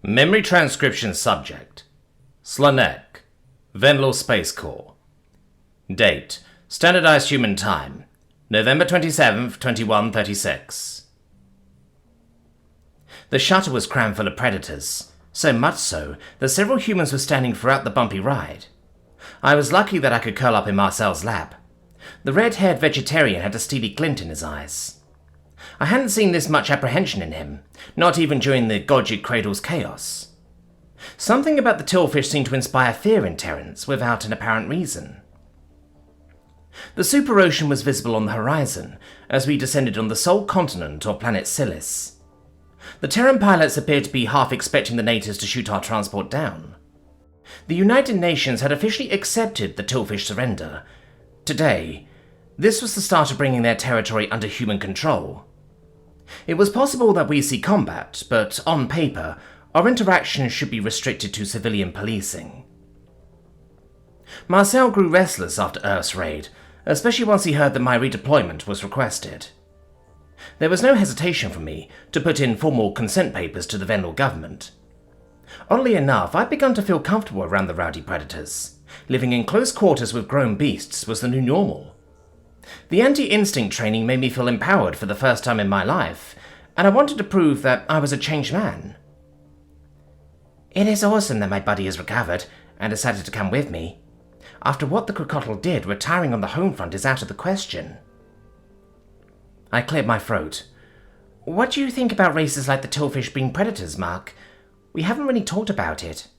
Memory transcription subject. Slanek, Venlo Space Corps. Date, Standardized Human Time, November 27th, 2136. The shuttle was crammed full of predators, so much so that several humans were standing throughout the bumpy ride. I was lucky that I could curl up in Marcel's lap. The red-haired vegetarian had a steely glint in his eyes. I hadn't seen this much apprehension in him, not even during the Godjig Cradle's chaos. Something about the tillfish seemed to inspire fear in Terrans without an apparent reason. The super ocean was visible on the horizon as we descended on the sole continent of planet Silis. The Terran pilots appeared to be half expecting the natives to shoot our transport down. The United Nations had officially accepted the tillfish surrender. Today, this was the start of bringing their territory under human control. It was possible that we see combat, but on paper, our interactions should be restricted to civilian policing. Marcel grew restless after Earth's raid, especially once he heard that my redeployment was requested. There was no hesitation for me to put in formal consent papers to the Venlo government. Oddly enough, I'd begun to feel comfortable around the rowdy predators. Living in close quarters with grown beasts was the new normal. The anti-instinct training made me feel empowered for the first time in my life, and I wanted to prove that I was a changed man. It is awesome that my buddy has recovered and decided to come with me. After what the crocodile did, retiring on the home front is out of the question. I cleared my throat. What do you think about races like the tillfish being predators, Mark? We haven't really talked about it.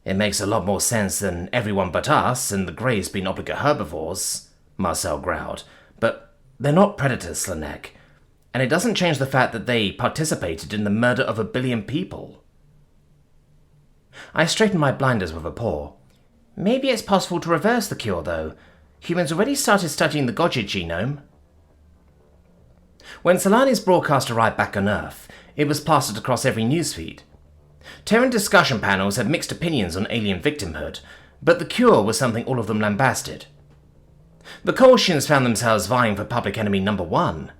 It makes a lot more sense than everyone but us and the Greys being obligate herbivores, Marcel growled. But they're not predators, Slanek, and it doesn't change the fact that they participated in the murder of 1 billion people. I straightened my blinders with a paw. Maybe it's possible to reverse the cure, though. Humans already started studying the Godjig genome. When Solani's broadcast arrived back on Earth, it was plastered across every newsfeed. Terran discussion panels had mixed opinions on alien victimhood, but the cure was something all of them lambasted. The Kolshians found themselves vying for public enemy number 1.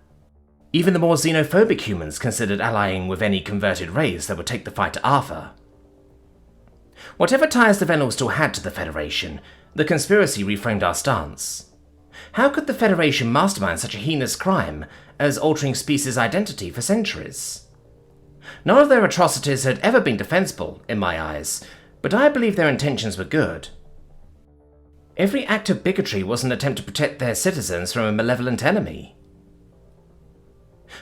Even the more xenophobic humans considered allying with any converted race that would take the fight to Arthur. Whatever ties the Venlo still had to the Federation, the conspiracy reframed our stance. How could the Federation mastermind such a heinous crime as altering species' identity for centuries? None of their atrocities had ever been defensible, in my eyes, but I believe their intentions were good. Every act of bigotry was an attempt to protect their citizens from a malevolent enemy.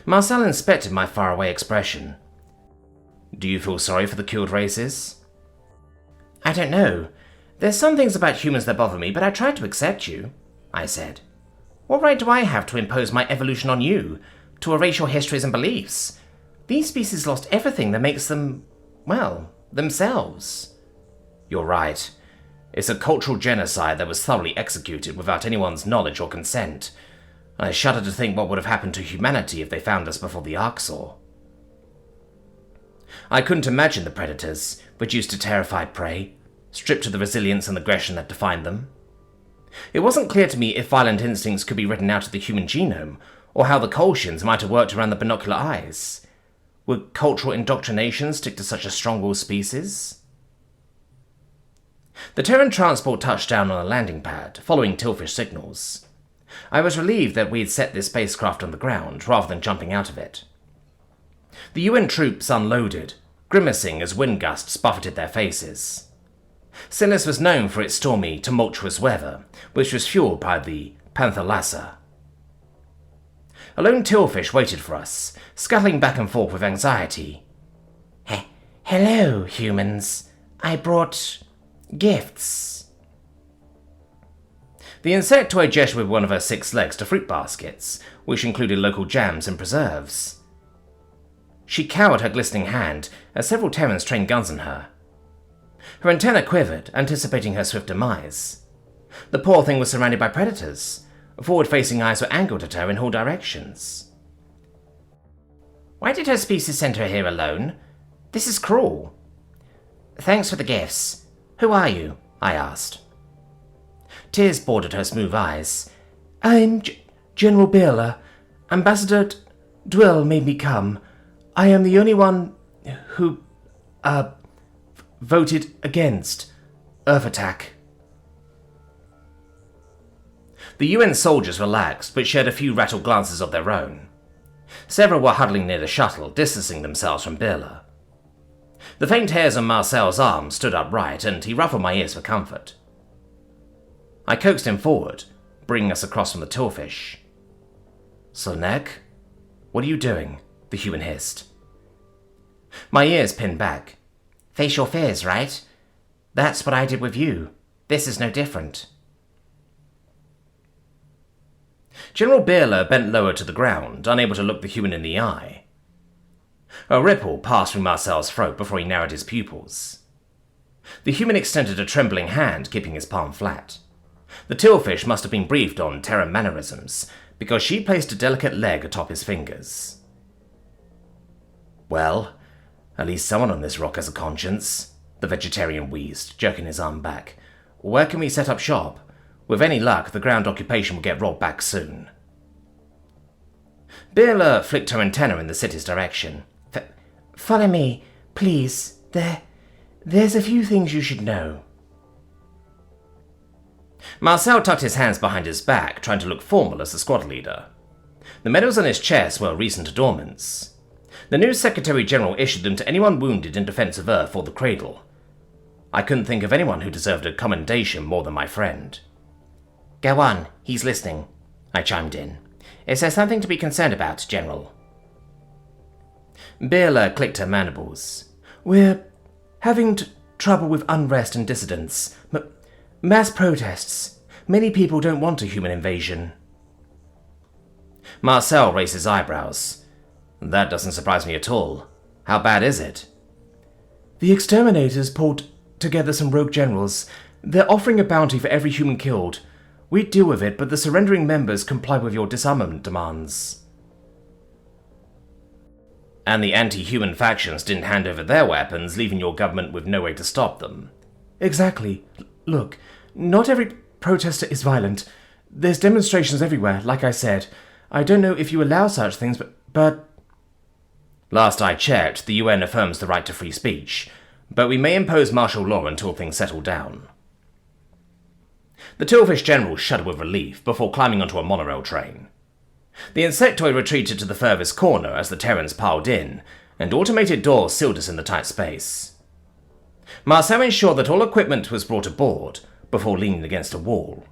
Marcel inspected my faraway expression. Do you feel sorry for the cured races? I don't know. There's some things about humans that bother me, but I try to accept you, I said. What right do I have to impose my evolution on you, to erase your histories and beliefs? These species lost everything that makes them, well, themselves. You're right. It's a cultural genocide that was thoroughly executed without anyone's knowledge or consent. I shudder to think what would have happened to humanity if they found us before the Arxor. I couldn't imagine the predators, reduced to terrified prey, stripped of the resilience and aggression that defined them. It wasn't clear to me if violent instincts could be written out of the human genome, or how the Kolshians might have worked around the binocular eyes. Would cultural indoctrination stick to such a strong-willed species? The Terran transport touched down on a landing pad, following tillfish signals. I was relieved that we had set this spacecraft on the ground, rather than jumping out of it. The UN troops unloaded, grimacing as wind gusts buffeted their faces. Silis was known for its stormy, tumultuous weather, which was fueled by the Panthalassa. A lone tillfish waited for us, scuttling back and forth with anxiety. Hello, humans. I brought gifts. The insectoid gestured with one of her 6 legs to fruit baskets, which included local jams and preserves. She cowered her glistening hand as several Terrans trained guns on her. Her antenna quivered, anticipating her swift demise. The poor thing was surrounded by predators. Forward-facing eyes were angled at her in all directions. Why did her species send her here alone? This is cruel. Thanks for the gifts. Who are you? I asked. Tears bordered her smooth eyes. I'm General Bela. Ambassador Dwell made me come. I am the only one who voted against Earth attack. The UN soldiers relaxed, but shared a few rattled glances of their own. Several were huddling near the shuttle, distancing themselves from Birla. The faint hairs on Marcel's arm stood upright, and he ruffled my ears for comfort. I coaxed him forward, bringing us across from the tillfish. Slonek? What are you doing? The human hissed. My ears pinned back. Face your fears, right? That's what I did with you. This is no different. General Birla bent lower to the ground, unable to look the human in the eye. A ripple passed through Marcel's throat before he narrowed his pupils. The human extended a trembling hand, keeping his palm flat. The tillfish must have been briefed on Terran mannerisms, because she placed a delicate leg atop his fingers. Well, at least someone on this rock has a conscience, the vegetarian wheezed, jerking his arm back. Where can we set up shop? With any luck, the ground occupation will get rolled back soon. Birla flicked her antenna in the city's direction. Follow me, please. There's a few things you should know. Marcel tucked his hands behind his back, trying to look formal as the squad leader. The medals on his chest were recent adornments. The new Secretary-General issued them to anyone wounded in defense of Earth or the Cradle. I couldn't think of anyone who deserved a commendation more than my friend. Go on, he's listening, I chimed in. Is there something to be concerned about, General? Birla clicked her mandibles. We're having trouble with unrest and dissidents. Mass protests. Many people don't want a human invasion. Marcel raised his eyebrows. That doesn't surprise me at all. How bad is it? The exterminators pulled together some rogue generals. They're offering a bounty for every human killed. We'd deal with it, but the surrendering members comply with your disarmament demands. And the anti-human factions didn't hand over their weapons, leaving your government with no way to stop them. Exactly. Look, not every protester is violent. There's demonstrations everywhere, like I said. I don't know if you allow such things, but... Last I checked, the UN affirms the right to free speech, but we may impose martial law until things settle down. The Tillfish General shuddered with relief before climbing onto a monorail train. The insectoid retreated to the furthest corner as the Terrans piled in, and automated doors sealed us in the tight space. Marcel ensured that all equipment was brought aboard before leaning against a wall.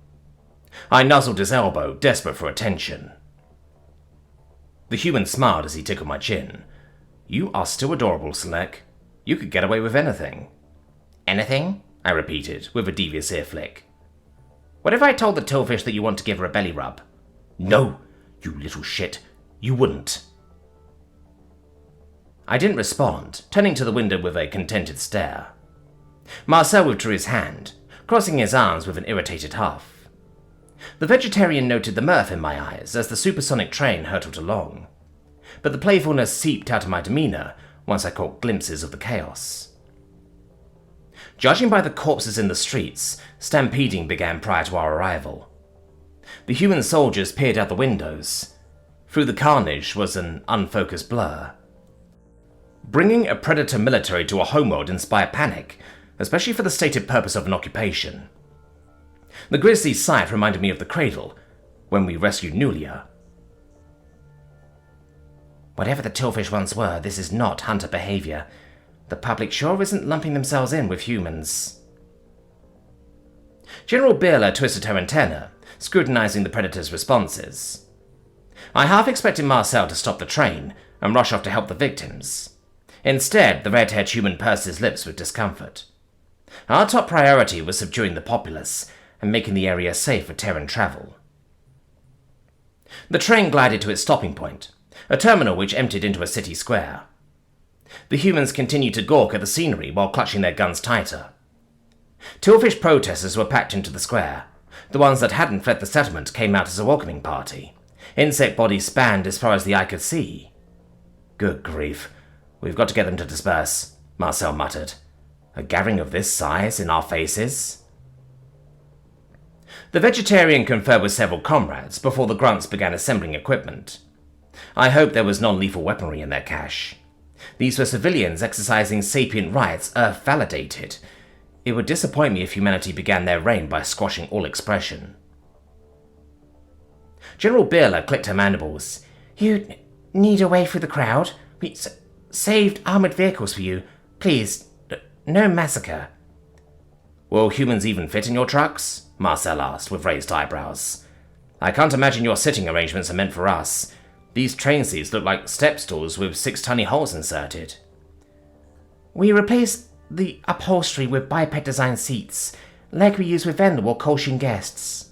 I nuzzled his elbow, desperate for attention. The human smiled as he tickled my chin. You are still adorable, Select. You could get away with anything. Anything? I repeated, with a devious ear flick. What if I told the Tillfish that you want to give her a belly rub? No, you little shit. You wouldn't. I didn't respond, turning to the window with a contented stare. Marcel withdrew his hand, crossing his arms with an irritated huff. The vegetarian noted the mirth in my eyes as the supersonic train hurtled along, but the playfulness seeped out of my demeanor once I caught glimpses of the chaos. Judging by the corpses in the streets, stampeding began prior to our arrival. The human soldiers peered out the windows. Through the carnage was an unfocused blur. Bringing a predator military to a homeworld inspired panic, especially for the stated purpose of an occupation. The grisly sight reminded me of the Cradle, when we rescued Nulia. Whatever the Tillfish once were, this is not hunter behavior. The public sure isn't lumping themselves in with humans. General Birla twisted her antenna, scrutinizing the Predator's responses. I half expected Marcel to stop the train and rush off to help the victims. Instead, the red-haired human pursed his lips with discomfort. Our top priority was subduing the populace and making the area safe for Terran travel. The train glided to its stopping point, a terminal which emptied into a city square. The humans continued to gawk at the scenery while clutching their guns tighter. Tillfish protesters were packed into the square. The ones that hadn't fled the settlement came out as a welcoming party. Insect bodies spanned as far as the eye could see. Good grief. We've got to get them to disperse, Marcel muttered. A gathering of this size in our faces? The vegetarian conferred with several comrades before the grunts began assembling equipment. I hoped there was non-lethal weaponry in their cache. These were civilians exercising sapient rights, Earth-validated. It would disappoint me if humanity began their reign by squashing all expression. General Birla clicked her mandibles. You need a way through the crowd? We saved armored vehicles for you. Please, no massacre. Will humans even fit in your trucks? Marcel asked, with raised eyebrows. I can't imagine your sitting arrangements are meant for us. These train seats look like step stools with 6 tiny holes inserted. We replaced the upholstery with biped-designed seats, like we use with Vendel or Kolshin guests.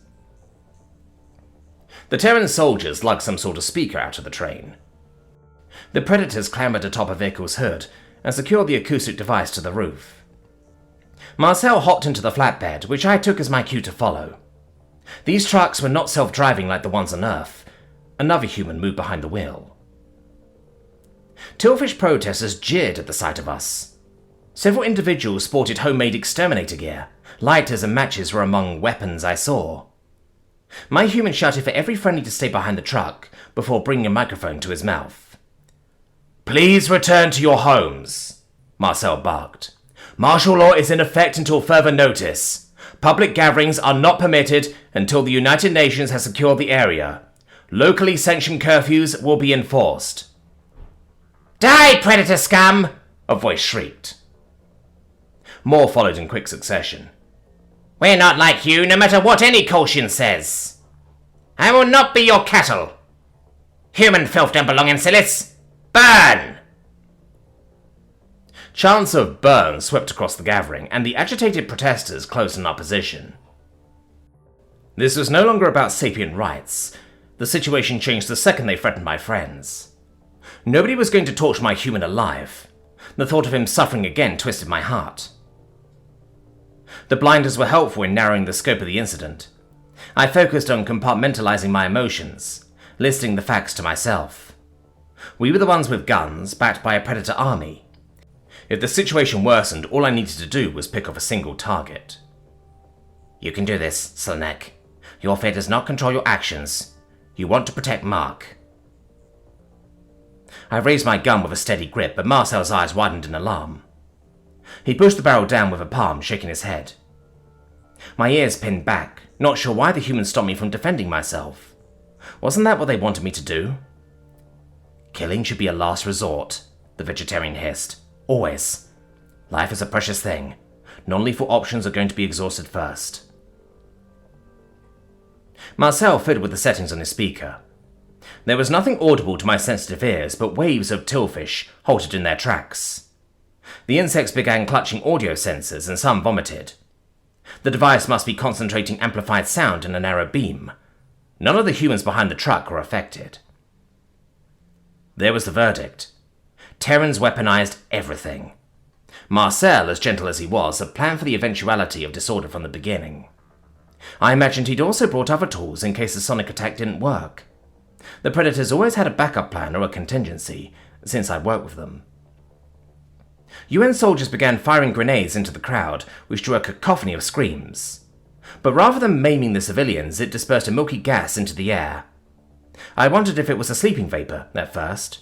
The Terran soldiers lugged some sort of speaker out of the train. The Predators clambered atop a vehicle's hood and secured the acoustic device to the roof. Marcel hopped into the flatbed, which I took as my cue to follow. These trucks were not self-driving like the ones on Earth. Another human moved behind the wheel. Tillfish protesters jeered at the sight of us. Several individuals sported homemade exterminator gear. Lighters and matches were among weapons I saw. My human shouted for every friendly to stay behind the truck before bringing a microphone to his mouth. Please return to your homes, Marcel barked. Martial law is in effect until further notice. Public gatherings are not permitted until the United Nations has secured the area. Locally sanctioned curfews will be enforced. Die, predator scum! A voice shrieked. More followed in quick succession. We're not like you, no matter what any Kolshin says. I will not be your cattle. Human filth don't belong in Silis. Burn! Chants of burn swept across the gathering, and the agitated protesters closed in opposition. This was no longer about sapient rights. The situation changed the second they threatened my friends. Nobody was going to torture my human alive. The thought of him suffering again twisted my heart. The blinders were helpful in narrowing the scope of the incident. I focused on compartmentalizing my emotions, listing the facts to myself. We were the ones with guns, backed by a predator army. If the situation worsened, all I needed to do was pick off a single target. You can do this, Slanek. Your fate does not control your actions. You want to protect Mark. I raised my gun with a steady grip, but Marcel's eyes widened in alarm. He pushed the barrel down with a palm, shaking his head. My ears pinned back, not sure why the humans stopped me from defending myself. Wasn't that what they wanted me to do? Killing should be a last resort, the vegetarian hissed. Always. Life is a precious thing. Non-lethal options are going to be exhausted first. Marcel fiddled with the settings on his speaker. There was nothing audible to my sensitive ears but waves of tillfish halted in their tracks. The insects began clutching audio sensors and some vomited. The device must be concentrating amplified sound in a narrow beam. None of the humans behind the truck were affected. There was the verdict. Terrans weaponized everything. Marcel, as gentle as he was, had planned for the eventuality of disorder from the beginning. I imagined he'd also brought other tools in case the sonic attack didn't work. The Predators always had a backup plan or a contingency, since I'd worked with them. UN soldiers began firing grenades into the crowd, which drew a cacophony of screams. But rather than maiming the civilians, it dispersed a milky gas into the air. I wondered if it was a sleeping vapor at first.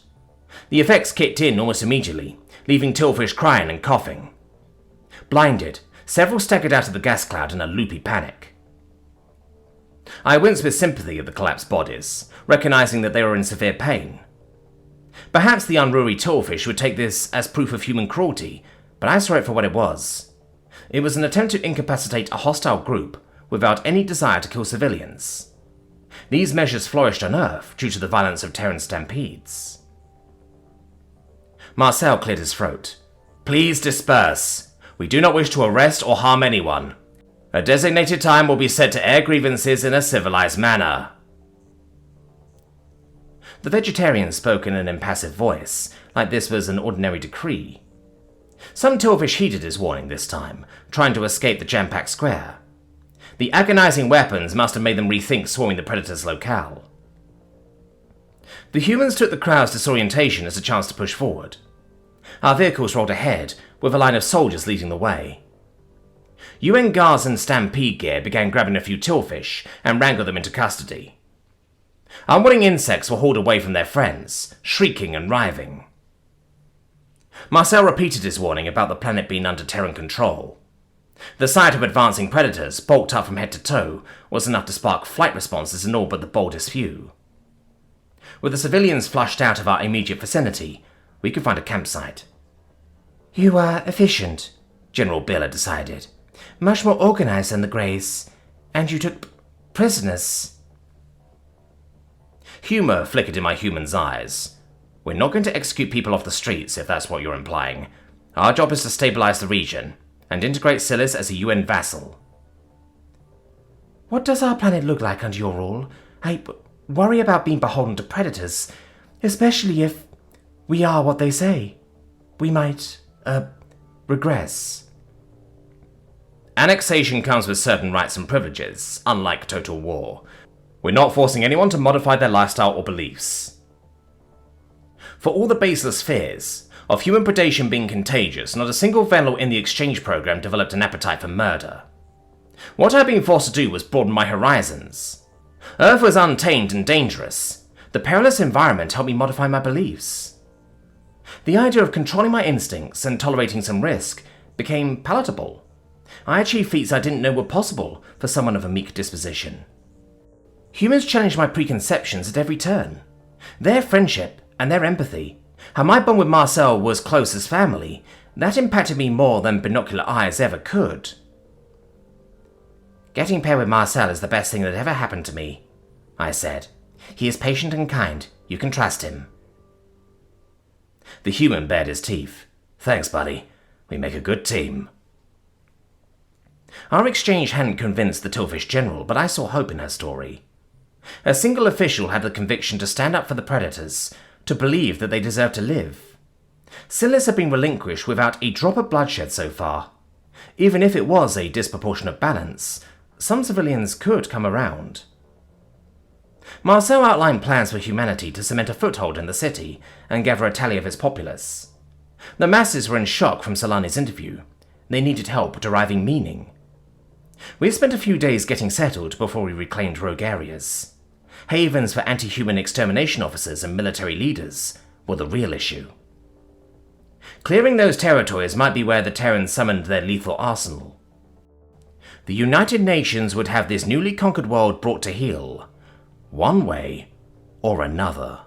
The effects kicked in almost immediately, leaving Tillfish crying and coughing. Blinded, several staggered out of the gas cloud in a loopy panic. I winced with sympathy at the collapsed bodies, recognizing that they were in severe pain. Perhaps the unruly Tillfish would take this as proof of human cruelty, but I saw it for what it was. It was an attempt to incapacitate a hostile group without any desire to kill civilians. These measures flourished on Earth due to the violence of Terran stampedes. Marcel cleared his throat. Please disperse. We do not wish to arrest or harm anyone. A designated time will be set to air grievances in a civilized manner. The vegetarian spoke in an impassive voice, like this was an ordinary decree. Some Tillfish heeded his warning this time, trying to escape the jam-packed square. The agonizing weapons must have made them rethink swarming the Predator's locale. The humans took the crowd's disorientation as a chance to push forward. Our vehicles rolled ahead, with a line of soldiers leading the way. UN guards in stampede gear began grabbing a few Tillfish and wrangled them into custody. Unwilling insects were hauled away from their friends, shrieking and writhing. Marcel repeated his warning about the planet being under Terran control. The sight of advancing predators, bulked up from head to toe, was enough to spark flight responses in all but the boldest few. With the civilians flushed out of our immediate vicinity, we could find a campsite. "You are efficient," General Bill had decided. "Much more organized than the Greys. And you took prisoners." Humor flickered in my human's eyes. "We're not going to execute people off the streets, if that's what you're implying. Our job is to stabilize the region, and integrate Silis as a UN vassal." "What does our planet look like under your rule? I worry about being beholden to predators, especially if we are what they say. We might, regress." "Annexation comes with certain rights and privileges, unlike total war. We're not forcing anyone to modify their lifestyle or beliefs." For all the baseless fears of human predation being contagious, not a single Venal in the exchange program developed an appetite for murder. What I had been forced to do was broaden my horizons. Earth was untamed and dangerous. The perilous environment helped me modify my beliefs. The idea of controlling my instincts and tolerating some risk became palatable. I achieved feats I didn't know were possible for someone of a meek disposition. Humans challenged my preconceptions at every turn. Their friendship and their empathy, how my bond with Marcel was close as family, that impacted me more than binocular eyes ever could. "Getting paired with Marcel is the best thing that ever happened to me," I said. "He is patient and kind. You can trust him." The human bared his teeth. "Thanks, buddy. We make a good team." Our exchange hadn't convinced the Tillfish General, but I saw hope in her story. A single official had the conviction to stand up for the predators, to believe that they deserved to live. Silis had been relinquished without a drop of bloodshed so far. Even if it was a disproportionate balance, some civilians could come around. Marcel outlined plans for humanity to cement a foothold in the city and gather a tally of its populace. The masses were in shock from Solani's interview. They needed help deriving meaning. We spent a few days getting settled before we reclaimed rogue areas. Havens for anti-human extermination officers and military leaders were the real issue. Clearing those territories might be where the Terrans summoned their lethal arsenal. The United Nations would have this newly conquered world brought to heel, one way or another.